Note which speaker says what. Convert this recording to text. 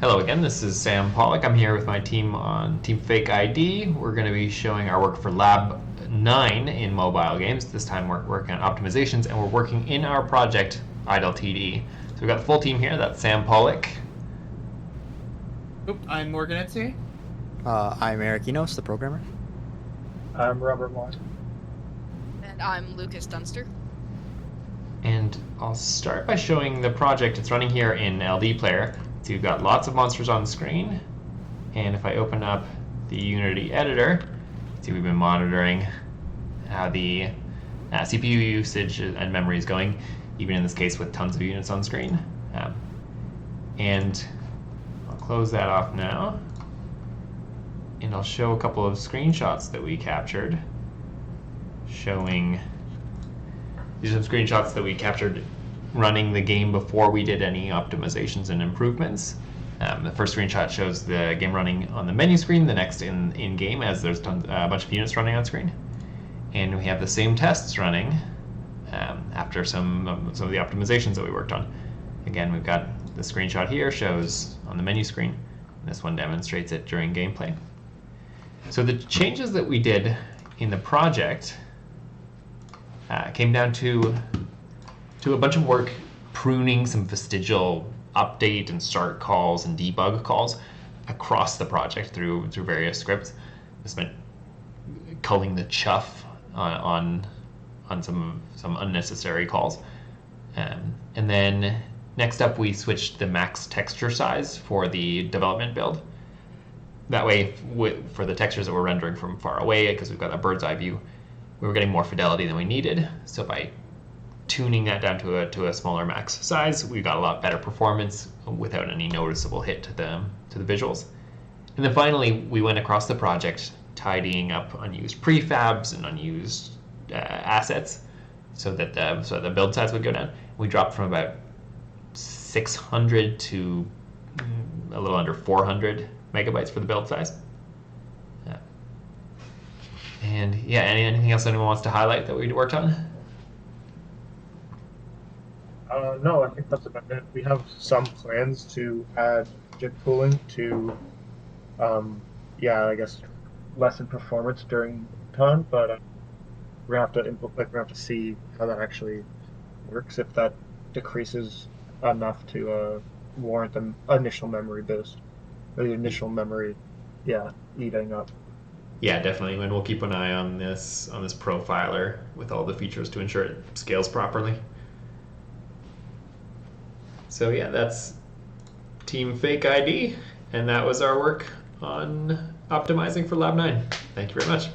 Speaker 1: Hello again, this is Sam Pollock. I'm here with my team on Team Fake ID. We're going to be showing our work for Lab09 in mobile games. This time we're working on optimizations and we're working in our project IdleTD. So we've got the full team here. That's Sam Pollock.
Speaker 2: I'm Morgan Ethier.
Speaker 3: I'm Erik Enos, the programmer.
Speaker 4: I'm Robert Moore.
Speaker 5: And I'm Lucas Dunster.
Speaker 1: And I'll start by showing the project. It's running here in LD Player. So you've got lots of monsters on the screen. And if I open up the Unity editor, see we've been monitoring how the CPU usage and memory is going, even in this case with tons of units on screen. And I'll close that off now. And I'll show a couple of screenshots that we captured, showing these are some screenshots that we captured running the game before we did any optimizations and improvements. The first screenshot shows the game running on the menu screen, the next in game as there's a bunch of units running on screen. And we have the same tests running after some of the optimizations that we worked on. Again, we've got the screenshot here shows on the menu screen. This one demonstrates it during gameplay. So the changes that we did in the project came down to a bunch of work pruning some vestigial update and start calls and debug calls across the project through various scripts. This meant culling the chuff on some unnecessary calls. And then next up we switched the max texture size for the development build. That way, for the textures that we're rendering from far away, because we've got a bird's eye view, we were getting more fidelity than we needed. So by tuning that down to a smaller max size, we got a lot better performance without any noticeable hit to the visuals. And then finally, we went across the project, tidying up unused prefabs and unused assets, so that the build size would go down. We dropped from about 600 to a little under 400 megabytes for the build size. And yeah, anything else anyone wants to highlight that we worked on?
Speaker 4: No, I think that's about it. We have some plans to add JIT pooling to, I guess, lessen performance during time, but we're gonna have to see how that actually works. If that decreases enough to warrant an initial memory boost, or the initial memory, eating up.
Speaker 1: Yeah, definitely. And we'll keep an eye on this profiler with all the features to ensure it scales properly. So yeah, that's Team Fake ID, and that was our work on optimizing for Lab9. Thank you very much.